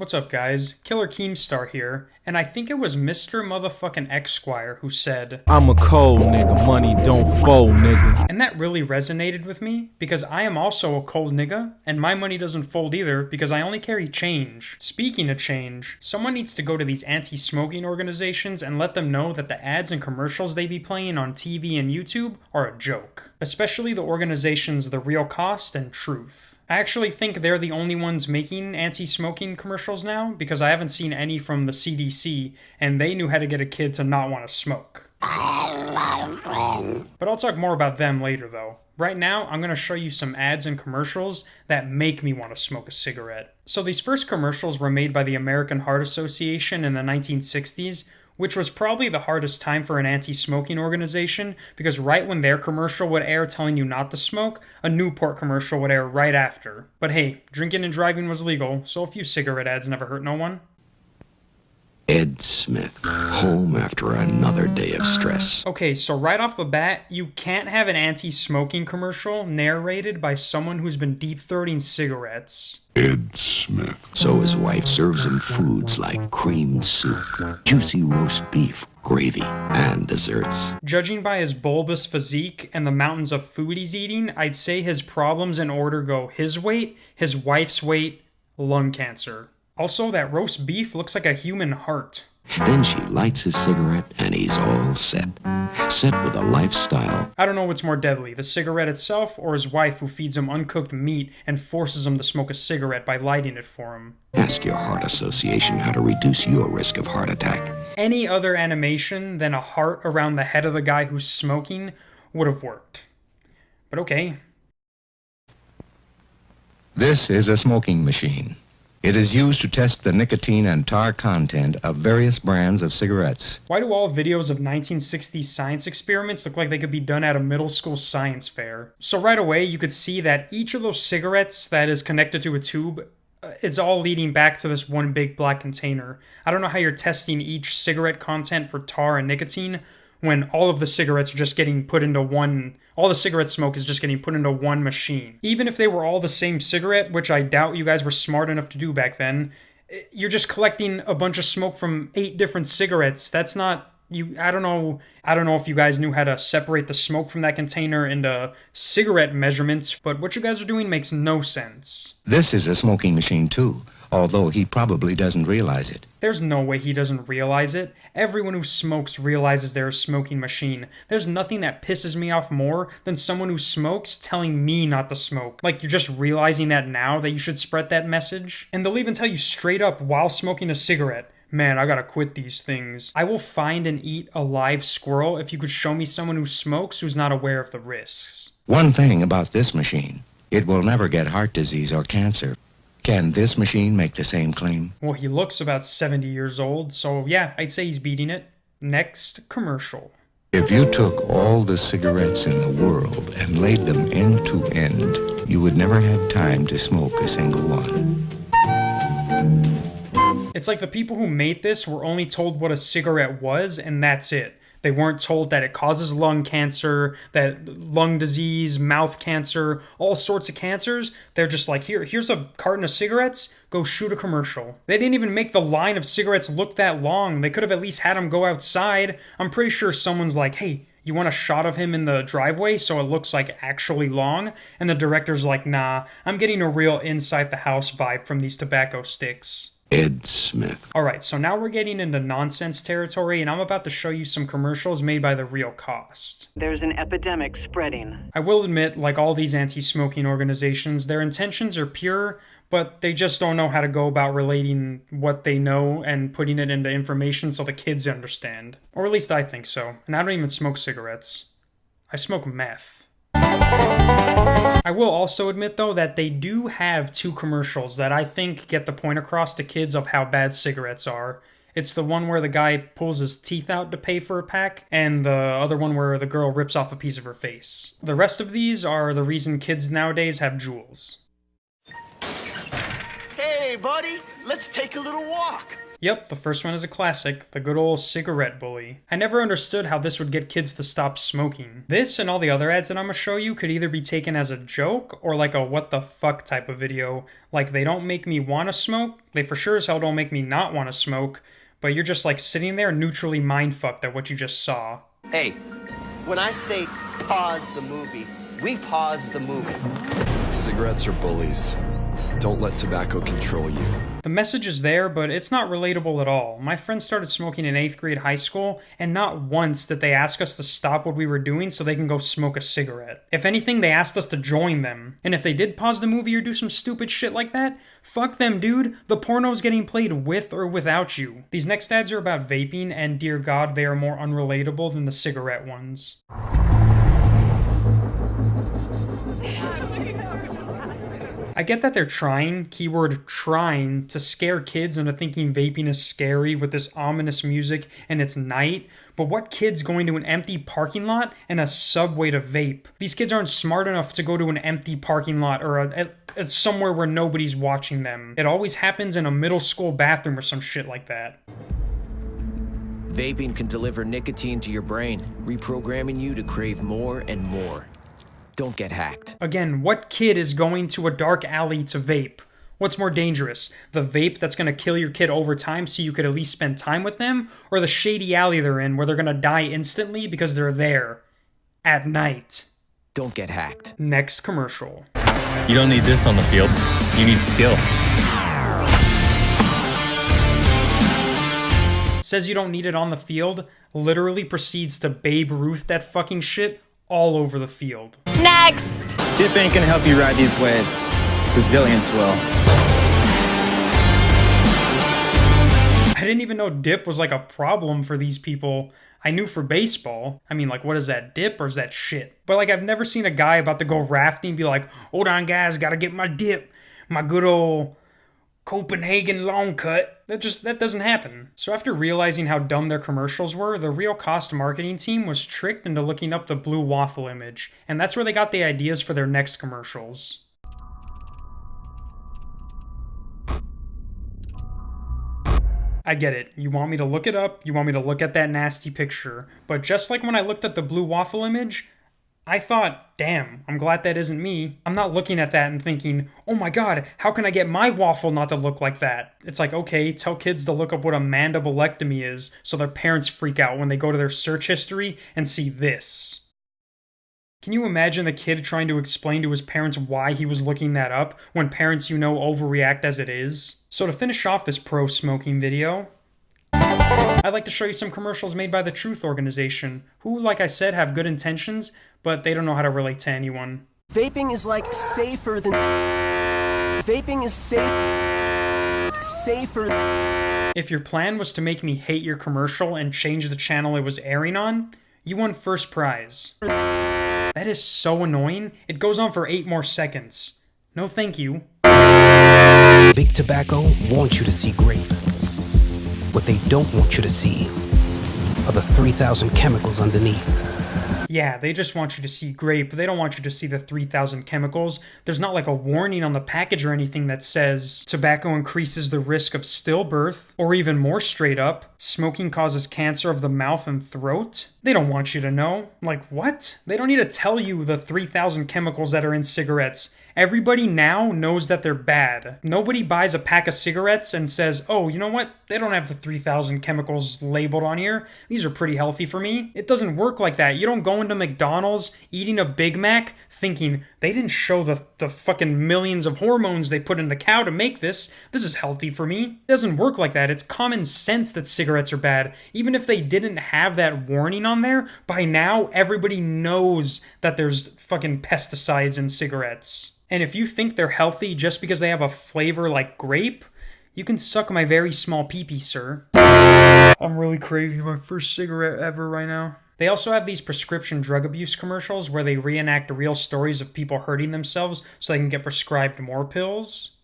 What's up, guys? Killer Keemstar here, and I think it was Mr. Motherfucking Esquire who said, I'm a cold nigga, money don't fold nigga. And that really resonated with me, because I am also a cold nigga, and my money doesn't fold either, because I only carry change. Speaking of change, someone needs to go to these anti-smoking organizations and let them know that the ads and commercials they be playing on TV and YouTube are a joke. Especially the organizations The Real Cost and Truth. I actually think they're the only ones making anti-smoking commercials now, because I haven't seen any from the CDC, and they knew how to get a kid to not want to smoke. But I'll talk more about them later though. Right now, I'm going to show you some ads and commercials that make me want to smoke a cigarette. So these first commercials were made by the American Heart Association in the 1960s, which was probably the hardest time for an anti-smoking organization, because right when their commercial would air telling you not to smoke, a Newport commercial would air right after. But hey, drinking and driving was legal, so a few cigarette ads never hurt no one. Ed Smith, home after another day of stress. Okay, so right off the bat, you can't have an anti-smoking commercial narrated by someone who's been deep-throating cigarettes. Ed Smith. So his wife serves him foods like creamed soup, juicy roast beef, gravy, and desserts. Judging by his bulbous physique and the mountains of food he's eating, I'd say his problems in order go his weight, his wife's weight, lung cancer. Also, that roast beef looks like a human heart. Then she lights his cigarette and he's all set. Set with a lifestyle. I don't know what's more deadly, the cigarette itself or his wife who feeds him uncooked meat and forces him to smoke a cigarette by lighting it for him. Ask your heart association how to reduce your risk of heart attack. Any other animation than a heart around the head of the guy who's smoking would have worked. But okay. This is a smoking machine. It is used to test the nicotine and tar content of various brands of cigarettes. Why do all videos of 1960s science experiments look like they could be done at a middle school science fair? So right away, you could see that each of those cigarettes that is connected to a tube is all leading back to this one big black container. I don't know how you're testing each cigarette content for tar and nicotine when all of the cigarettes are just getting put into one, all the cigarette smoke is just getting put into one machine. Even if they were all the same cigarette, which I doubt you guys were smart enough to do back then, you're just collecting a bunch of smoke from 8 different cigarettes. That's not, I don't know if you guys knew how to separate the smoke from that container into cigarette measurements, but what you guys are doing makes no sense. This is a smoking machine too, although he probably doesn't realize it. There's no way he doesn't realize it. Everyone who smokes realizes they're a smoking machine. There's nothing that pisses me off more than someone who smokes telling me not to smoke. Like, you're just realizing that now that you should spread that message? And they'll even tell you straight up while smoking a cigarette, man, I gotta quit these things. I will find and eat a live squirrel if you could show me someone who smokes who's not aware of the risks. One thing about this machine, it will never get heart disease or cancer. Can this machine make the same claim? Well, he looks about 70 years old, so yeah, I'd say he's beating it. Next commercial. If you took all the cigarettes in the world and laid them end to end, you would never have time to smoke a single one. It's like the people who made this were only told what a cigarette was, and that's it. They weren't told that it causes lung cancer, that lung disease, mouth cancer, all sorts of cancers. They're just like, here's a carton of cigarettes, go shoot a commercial. They didn't even make the line of cigarettes look that long. They could have at least had them go outside. I'm pretty sure someone's like, hey, you want a shot of him in the driveway so it looks like actually long? And the director's like, nah, I'm getting a real inside the house vibe from these tobacco sticks. Ed Smith. Alright, so now we're getting into nonsense territory, and I'm about to show you some commercials made by The Real Cost. There's an epidemic spreading. I will admit, like all these anti-smoking organizations, their intentions are pure, but they just don't know how to go about relating what they know and putting it into information so the kids understand. Or at least I think so. And I don't even smoke cigarettes. I smoke meth. I will also admit, though, that they do have 2 commercials that I think get the point across to kids of how bad cigarettes are. It's the one where the guy pulls his teeth out to pay for a pack, and the other one where the girl rips off a piece of her face. The rest of these are the reason kids nowadays have jewels. Hey, buddy, let's take a little walk. Yep, the first one is a classic, the good old cigarette bully. I never understood how this would get kids to stop smoking. This and all the other ads that I'm gonna show you could either be taken as a joke or like a what the fuck type of video. Like, they don't make me wanna smoke, they for sure as hell don't make me not wanna smoke, but you're just like sitting there neutrally mind-fucked at what you just saw. Hey, when I say pause the movie, we pause the movie. Cigarettes are bullies. Don't let tobacco control you. The message is there, but it's not relatable at all. My friends started smoking in 8th grade high school, and not once did they ask us to stop what we were doing so they can go smoke a cigarette. If anything, they asked us to join them. And if they did pause the movie or do some stupid shit like that, fuck them, dude. The porno's getting played with or without you. These next ads are about vaping, and dear God, they are more unrelatable than the cigarette ones. I get that they're trying, keyword trying, to scare kids into thinking vaping is scary with this ominous music and it's night, but what kid's going to an empty parking lot and a Subway to vape? These kids aren't smart enough to go to an empty parking lot or somewhere where nobody's watching them. It always happens in a middle school bathroom or some shit like that. Vaping can deliver nicotine to your brain, reprogramming you to crave more and more. Don't get hacked. Again, what kid is going to a dark alley to vape? What's more dangerous? The vape that's gonna kill your kid over time so you could at least spend time with them? Or the shady alley they're in where they're gonna die instantly because they're there at night? Don't get hacked. Next commercial. You don't need this on the field. You need skill. Says you don't need it on the field, literally proceeds to Babe Ruth that fucking shit all over the field. Next! Dip ain't gonna help you ride these waves. Brazilians will. I didn't even know dip was like a problem for these people. I knew for baseball. I mean, like, what is that, dip or is that shit? But like, I've never seen a guy about to go rafting and be like, hold on guys, gotta get my dip. My good old Copenhagen long cut. That doesn't happen. So after realizing how dumb their commercials were, the Real Cost marketing team was tricked into looking up the blue waffle image, and that's where they got the ideas for their next commercials. I get it. You want me to look it up, you want me to look at that nasty picture, but just like when I looked at the blue waffle image, I thought, damn, I'm glad that isn't me. I'm not looking at that and thinking, oh my god, how can I get my waffle not to look like that? It's like, okay, tell kids to look up what a mandibulectomy is so their parents freak out when they go to their search history and see this. Can you imagine the kid trying to explain to his parents why he was looking that up when parents you know overreact as it is? So to finish off this pro-smoking video, I'd like to show you some commercials made by the Truth Organization, who, like I said, have good intentions, but they don't know how to relate to anyone. Vaping is like safer than... Vaping is safer... If your plan was to make me hate your commercial and change the channel it was airing on, you won first prize. That is so annoying, it goes on for 8 more seconds. No thank you. Big Tobacco wants you to see grape. What they don't want you to see are the 3,000 chemicals underneath. Yeah, they just want you to see grape, they don't want you to see the 3,000 chemicals. There's not like a warning on the package or anything that says tobacco increases the risk of stillbirth, or even more straight up, smoking causes cancer of the mouth and throat. They don't want you to know. Like, what? They don't need to tell you the 3,000 chemicals that are in cigarettes. Everybody now knows that they're bad. Nobody buys a pack of cigarettes and says, oh, you know what? They don't have the 3,000 chemicals labeled on here. These are pretty healthy for me. It doesn't work like that. You don't go into McDonald's eating a Big Mac thinking, they didn't show the fucking millions of hormones they put in the cow to make this. This is healthy for me. It doesn't work like that. It's common sense that cigarettes are bad. Even if they didn't have that warning on there, by now everybody knows that there's fucking pesticides in cigarettes. And if you think they're healthy just because they have a flavor like grape, you can suck my very small pee-pee, sir. I'm really craving my first cigarette ever right now. They also have these prescription drug abuse commercials where they reenact real stories of people hurting themselves so they can get prescribed more pills.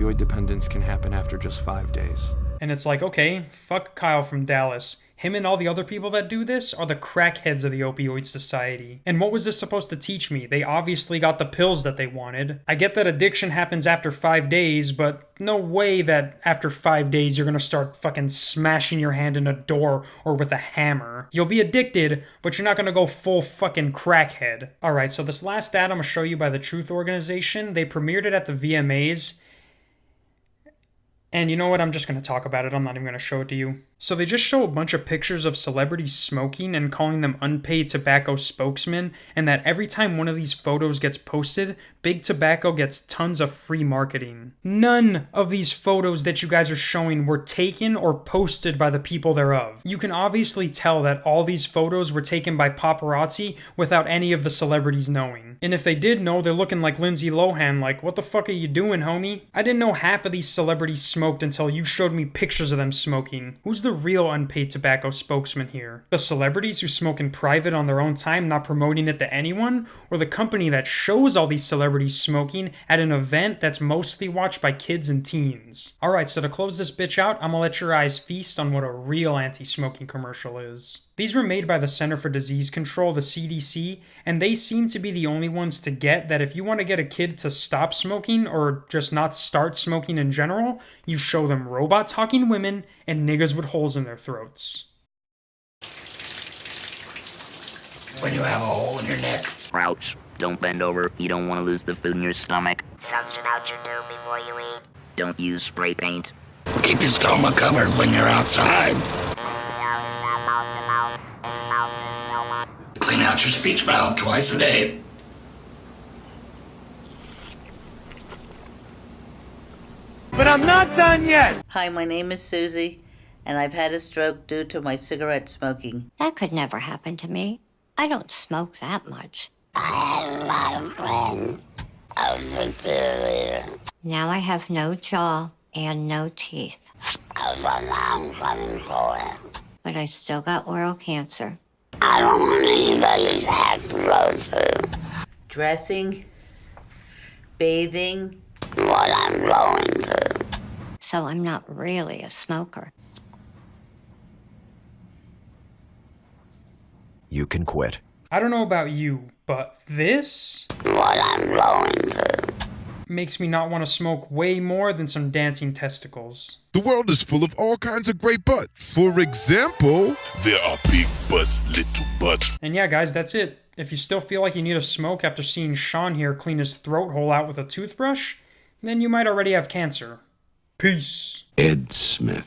opioid dependence can happen after just 5 days. And it's like, okay, fuck Kyle from Dallas. Him and all the other people that do this are the crackheads of the opioid society. And what was this supposed to teach me? They obviously got the pills that they wanted. I get that addiction happens after 5 days, but no way that after 5 days you're gonna start fucking smashing your hand in a door or with a hammer. You'll be addicted, but you're not gonna go full fucking crackhead. Alright, so this last ad I'm gonna show you by the Truth Organization, they premiered it at the VMAs. And you know what? I'm just going to talk about it. I'm not even going to show it to you. So they just show a bunch of pictures of celebrities smoking and calling them unpaid tobacco spokesmen, and that every time one of these photos gets posted, Big Tobacco gets tons of free marketing. None of these photos that you guys are showing were taken or posted by the people thereof. You can obviously tell that all these photos were taken by paparazzi without any of the celebrities knowing. And if they did know, they're looking like Lindsay Lohan, like, what the fuck are you doing, homie? I didn't know half of these celebrities smoked until you showed me pictures of them smoking. Who's the real unpaid tobacco spokesman here? The celebrities who smoke in private on their own time, not promoting it to anyone? Or the company that shows all these celebrities smoking at an event that's mostly watched by kids and teens? Alright, so to close this bitch out, I'm gonna let your eyes feast on what a real anti-smoking commercial is. These were made by the Center for Disease Control, the CDC, and they seem to be the only ones to get that if you want to get a kid to stop smoking or just not start smoking in general, you show them robot-talking women and niggas with holes in their throats. When you have a hole in your neck. Crouch. Don't bend over. You don't want to lose the food in your stomach. Suction out your tube before you eat. Don't use spray paint. Keep your stomach covered when you're outside. Clean out your speech valve twice a day. But I'm not done yet. Hi, my name is Susie, and I've had a stroke due to my cigarette smoking. That could never happen to me. I don't smoke that much. I'm not a friend of the cheerleader. Now I have no jaw and no teeth. But now I'm coming for it. But I still got oral cancer. I don't want anybody to have to go through. Dressing, bathing. What I'm going through. So I'm not really a smoker. You can quit. I don't know about you, but this? What I'm going through. Makes me not want to smoke way more than some dancing testicles. The world is full of all kinds of great butts. For example, there are big butts, little butts. And yeah, guys, that's it. If you still feel like you need a smoke after seeing Sean here clean his throat hole out with a toothbrush, then you might already have cancer. Peace. Ed Smith.